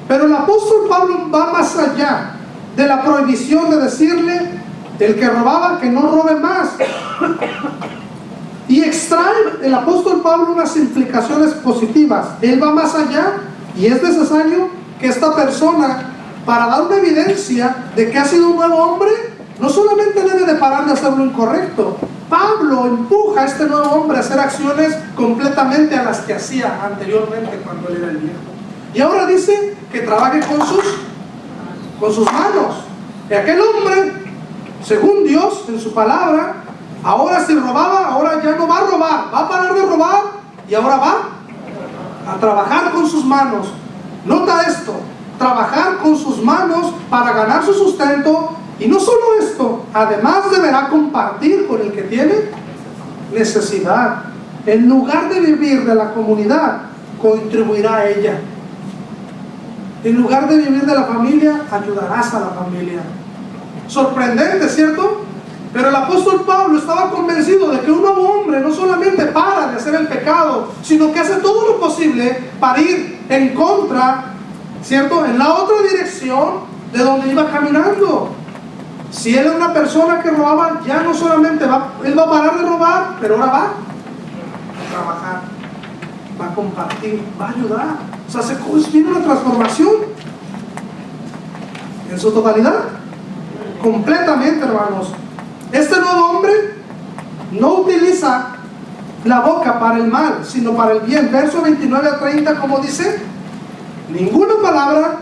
A: Pero el apóstol Pablo va más allá de la prohibición de decirle el que robaba que no robe más. Y extrae el apóstol Pablo unas implicaciones positivas. Él va más allá y es necesario que esta persona, para dar una evidencia de que ha sido un nuevo hombre, no solamente debe de parar de hacer lo incorrecto. Pablo empuja a este nuevo hombre a hacer acciones completamente a las que hacía anteriormente cuando él era el viejo. Y ahora dice que trabaje con sus manos. Y aquel hombre, según Dios en su palabra, ahora si robaba, ahora ya no va a robar, va a parar de robar y ahora va a trabajar con sus manos. Nota esto, trabajar con sus manos para ganar su sustento. Y no solo esto, además deberá compartir con el que tiene necesidad. En lugar de vivir de la comunidad, contribuirá a ella. En lugar de vivir de la familia, ayudarás a la familia. Sorprendente, ¿cierto? Pero el apóstol Pablo estaba convencido de que un nuevo hombre no solamente para de hacer el pecado, sino que hace todo lo posible para ir en contra, ¿cierto?, en la otra dirección de donde iba caminando. Si él era una persona que robaba, ya no solamente él va a parar de robar, pero ahora va a trabajar, va a compartir, va a ayudar. O sea, viene una transformación en su totalidad, completamente, hermanos. Este nuevo hombre no utiliza la boca para el mal, sino para el bien. Verso 29 a 30, como dice, ninguna palabra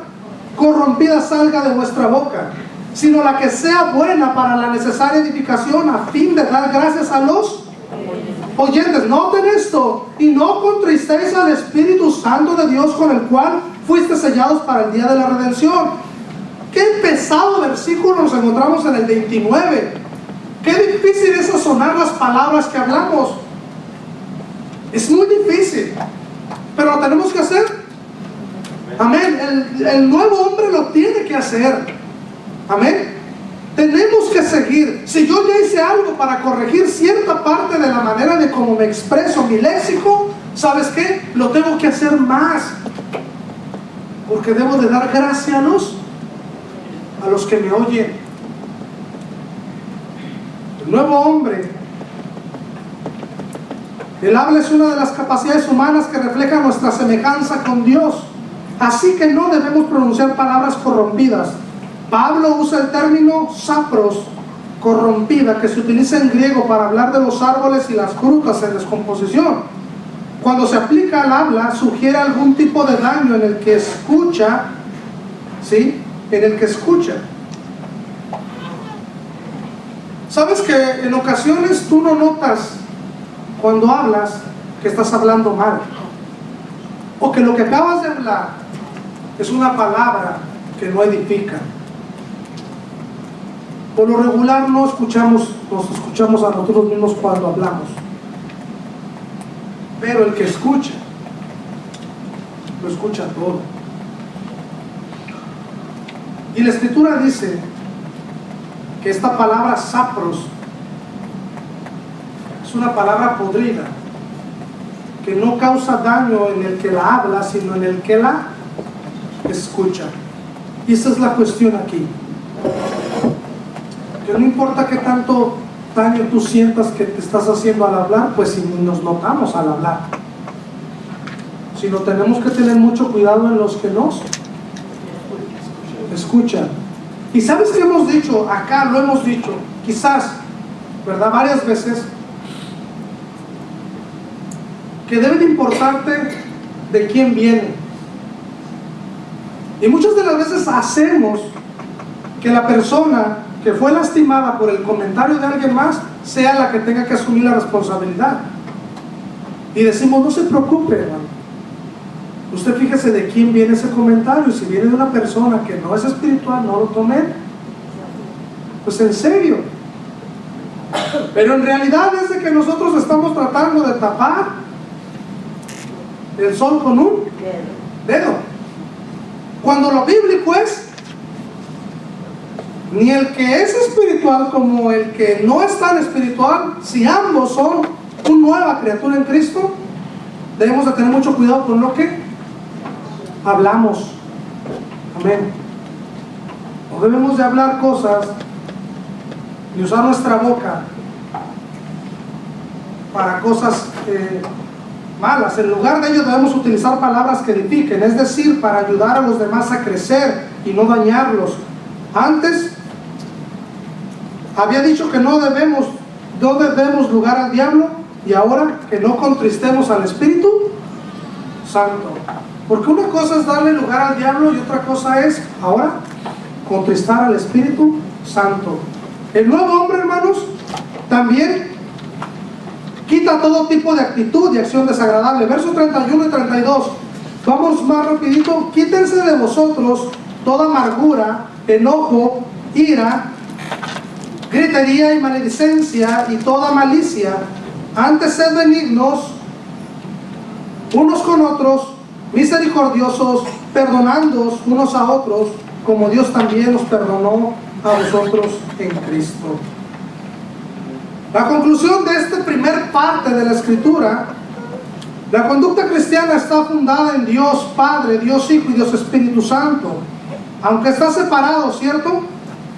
A: corrompida salga de vuestra boca, sino la que sea buena para la necesaria edificación, a fin de dar gracias a los oyentes. Noten esto: y no contristéis al Espíritu Santo de Dios, con el cual fuiste sellados para el día de la redención. Qué pesado versículo nos encontramos en el 29. Qué difícil es sazonar las palabras que hablamos. Es muy difícil, pero lo tenemos que hacer. Amén. El nuevo hombre lo tiene que hacer. Amén. Tenemos que seguir. Si yo ya hice algo para corregir cierta parte de la manera de cómo me expreso, mi léxico, ¿sabes qué? Lo tengo que hacer más, porque debo de dar gracia a los que me oyen. El nuevo hombre, el habla es una de las capacidades humanas que refleja nuestra semejanza con Dios. Así que no debemos pronunciar palabras corrompidas. Pablo usa el término sapros, corrompida, que se utiliza en griego para hablar de los árboles y las frutas en descomposición. Cuando se aplica al habla, sugiere algún tipo de daño en el que escucha, ¿sí? En el que escucha. ¿Sabes que en ocasiones tú no notas cuando hablas que estás hablando mal? O que lo que acabas de hablar es una palabra que no edifica. Por lo regular nos escuchamos a nosotros mismos cuando hablamos. Pero el que escucha, lo escucha todo. Y la Escritura dice que esta palabra sapros es una palabra podrida, que no causa daño en el que la habla, sino en el que la escucha. Y esa es la cuestión aquí. Que no importa qué tanto daño tú sientas que te estás haciendo al hablar, pues si nos notamos al hablar, sino tenemos que tener mucho cuidado en los que nos escuchan. Y sabes que hemos dicho, acá lo hemos dicho, quizás, ¿verdad? Varias veces, que debe de importarte de quién viene. Y muchas de las veces hacemos que la persona que fue lastimada por el comentario de alguien más sea la que tenga que asumir la responsabilidad. Y decimos, no se preocupe, hermano. Usted fíjese de quién viene ese comentario, y si viene de una persona que no es espiritual, no lo tome, pues en serio. Pero en realidad es de que nosotros estamos tratando de tapar el sol con un dedo, cuando lo bíblico es: ni el que es espiritual como el que no es tan espiritual, si ambos son una nueva criatura en Cristo, debemos de tener mucho cuidado con lo que hablamos. Amén. No debemos de hablar cosas ni usar nuestra boca para cosas malas. En lugar de ello debemos utilizar palabras que edifiquen, es decir, para ayudar a los demás a crecer y no dañarlos. Antes había dicho que no debemos lugar al diablo, y ahora que no contristemos al Espíritu Santo. Porque una cosa es darle lugar al diablo y otra cosa es ahora contristar al Espíritu Santo. El nuevo hombre, hermanos, también quita todo tipo de actitud y acción desagradable. Versos 31 y 32. Vamos más rapidito. Quítense de vosotros toda amargura, enojo, ira, gritería y maledicencia y toda malicia. Antes sed benignos unos con otros, misericordiosos, perdonándoos unos a otros, como Dios también os perdonó a vosotros en Cristo. La conclusión de esta primer parte de la Escritura: la conducta cristiana está fundada en Dios Padre, Dios Hijo y Dios Espíritu Santo, aunque está separado, ¿cierto?,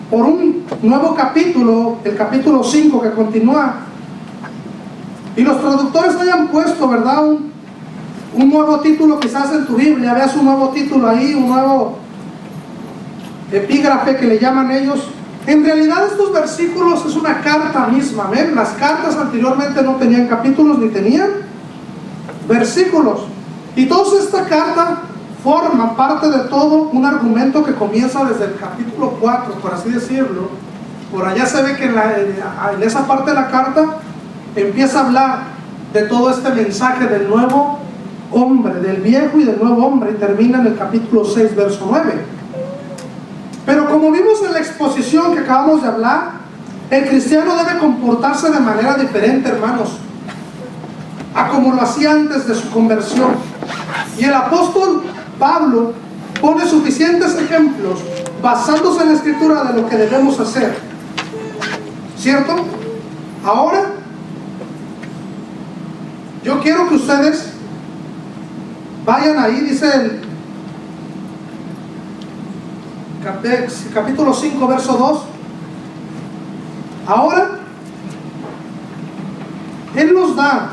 A: por un nuevo capítulo, el capítulo 5 que continúa. Y los traductores hayan puesto, ¿verdad?, un nuevo título quizás en tu Biblia. Veas un nuevo título ahí, un nuevo epígrafe que le llaman ellos. En realidad estos versículos es una carta misma. ¿Ven? Las cartas anteriormente no tenían capítulos ni tenían versículos. Y toda esta carta forma parte de todo un argumento que comienza desde el capítulo 4, por así decirlo. Por allá se ve que en esa parte de la carta empieza a hablar de todo este mensaje del nuevo hombre, del viejo y del nuevo hombre, y termina en el capítulo 6, verso 9. Pero como vimos en la exposición que acabamos de hablar, el cristiano debe comportarse de manera diferente, hermanos, a como lo hacía antes de su conversión. Y el apóstol Pablo pone suficientes ejemplos basándose en la escritura de lo que debemos hacer, ¿cierto? Ahora yo quiero que ustedes vayan ahí, dice el capítulo 5, verso 2. Ahora Él nos da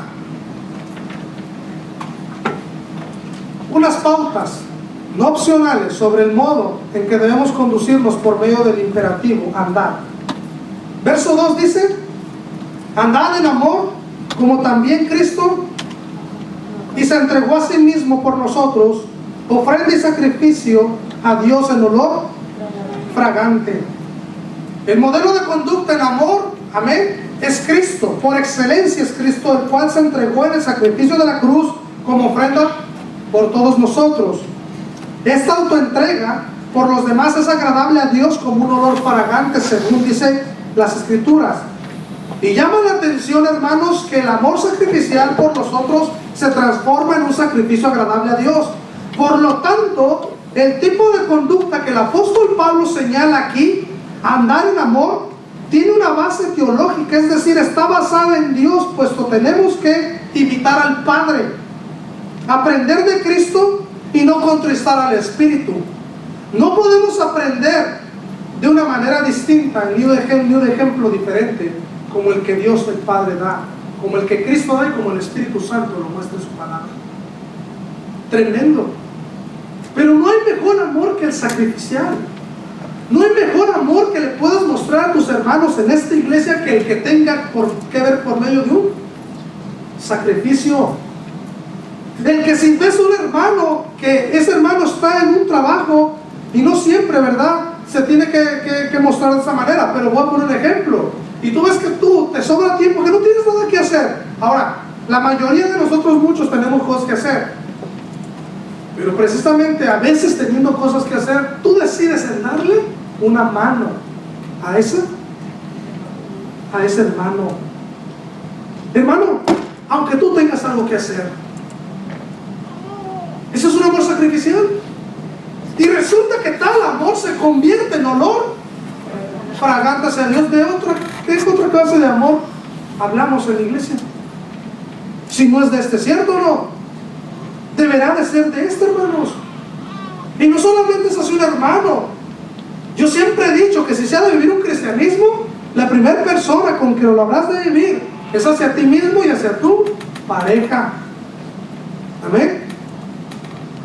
A: unas pautas no opcionales sobre el modo en que debemos conducirnos por medio del imperativo, andar. Verso 2 dice: andad en amor, como también Cristo y se entregó a sí mismo por nosotros, ofrenda y sacrificio a Dios en olor fragante. El modelo de conducta en amor, amén, es Cristo. Por excelencia es Cristo, el cual se entregó en el sacrificio de la cruz como ofrenda por todos nosotros. Esta autoentrega por los demás es agradable a Dios como un olor fragante, según dicen las Escrituras. Y llama la atención, hermanos, que el amor sacrificial por nosotros se transforma en un sacrificio agradable a Dios. Por lo tanto, el tipo de conducta que el apóstol Pablo señala aquí, andar en amor, tiene una base teológica, es decir, está basada en Dios, puesto tenemos que imitar al Padre, aprender de Cristo y no contristar al Espíritu. No podemos aprender de una manera distinta, ni un ejemplo diferente, como el que Dios el Padre da, como el que Cristo da y como el Espíritu Santo lo muestra en su palabra. Tremendo. Pero no hay mejor amor que el sacrificial. No hay mejor amor que le puedas mostrar a tus hermanos en esta iglesia que el que tenga que ver por medio de un sacrificio. El que si ves un hermano, que ese hermano está en un trabajo, y no siempre, ¿verdad?, se tiene que mostrar de esa manera, pero voy a poner un ejemplo. Y tú ves que tú te sobra tiempo, que no tienes nada que hacer. Ahora, la mayoría de nosotros, muchos, tenemos cosas que hacer. Pero precisamente a veces teniendo cosas que hacer, tú decides en darle una mano a ese hermano. Hermano, aunque tú tengas algo que hacer, eso es un amor sacrificial. Y resulta que tal amor se convierte en olor fragante hacia Dios. ¿Qué otra clase de amor hablamos en la iglesia? Si no es de este, ¿cierto o no? Deberá de ser de este, hermanos. Y no solamente es hacia un hermano. Yo siempre he dicho que si se ha de vivir un cristianismo, la primera persona con que lo habrás de vivir es hacia ti mismo y hacia tu pareja. Amén.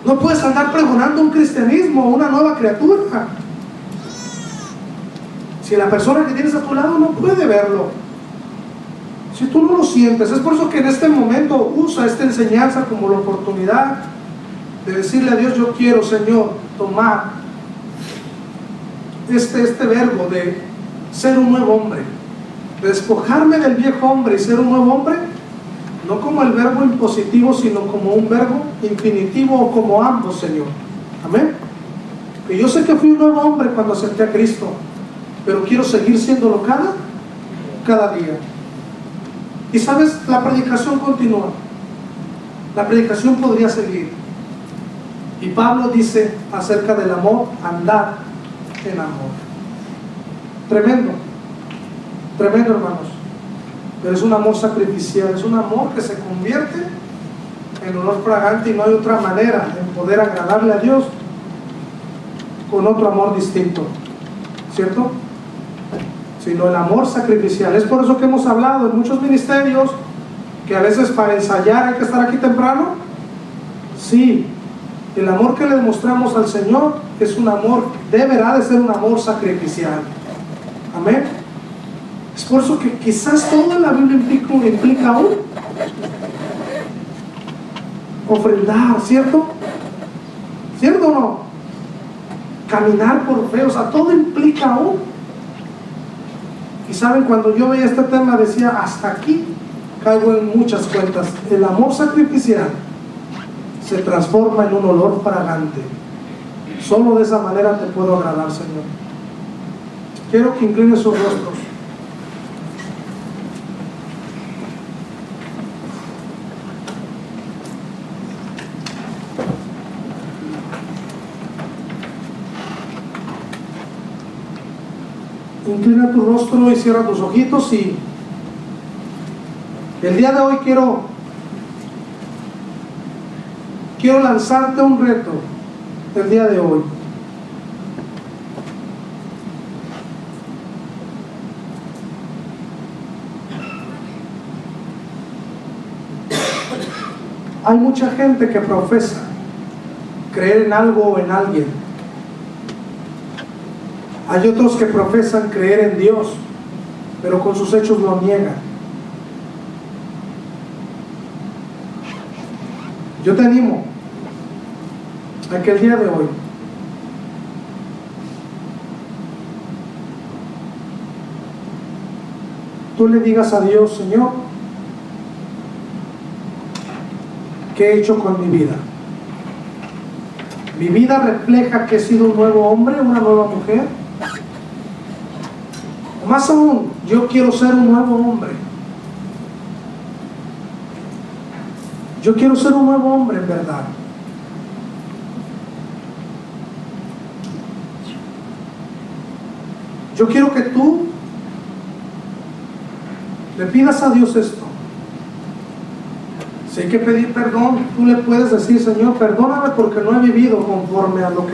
A: No puedes andar pregonando un cristianismo o una nueva criatura si la persona que tienes a tu lado no puede verlo, si tú no lo sientes. Es por eso que en este momento usa esta enseñanza como la oportunidad de decirle a Dios: yo quiero, Señor, tomar este verbo de ser un nuevo hombre, de despojarme del viejo hombre y ser un nuevo hombre, no como el verbo impositivo, sino como un verbo infinitivo, o como ambos, Señor. Amén. Que yo sé que fui un nuevo hombre cuando acepté a Cristo, pero quiero seguir siéndolo cada día. Y sabes, la predicación continúa. La predicación podría seguir. Y Pablo dice acerca del amor: andar en amor. Tremendo, tremendo, hermanos. Pero es un amor sacrificial, es un amor que se convierte en olor fragante, y no hay otra manera de poder agradarle a Dios con otro amor distinto, ¿cierto? Sino el amor sacrificial. Es por eso que hemos hablado en muchos ministerios que a veces para ensayar hay que estar aquí temprano. Sí, el amor que le demostramos al Señor es un amor, deberá de ser un amor sacrificial. Amén. Es por eso que quizás todo en la Biblia implica un ofrendar, ¿cierto? ¿Cierto o no? Caminar por fe, o sea, todo implica aún. Y saben, cuando yo veía este tema decía, hasta aquí caigo en muchas cuentas. El amor sacrificial se transforma en un olor fragante. Solo de esa manera te puedo agradar, Señor. Quiero que inclines sus rostros. Inclina tu rostro y cierra tus ojitos. Y el día de hoy quiero lanzarte un reto. El día de hoy, hay mucha gente que profesa creer en algo o en alguien. Hay otros que profesan creer en Dios, pero con sus hechos lo niegan. Yo te animo a que el día de hoy tú le digas a Dios: Señor, ¿qué he hecho con mi vida? ¿Mi vida refleja que he sido un nuevo hombre, una nueva mujer? O más aún, yo quiero ser un nuevo hombre. Yo quiero ser un nuevo hombre en verdad. Yo quiero que tú le pidas a Dios esto. Si hay que pedir perdón, tú le puedes decir: Señor, perdóname porque no he vivido conforme a lo que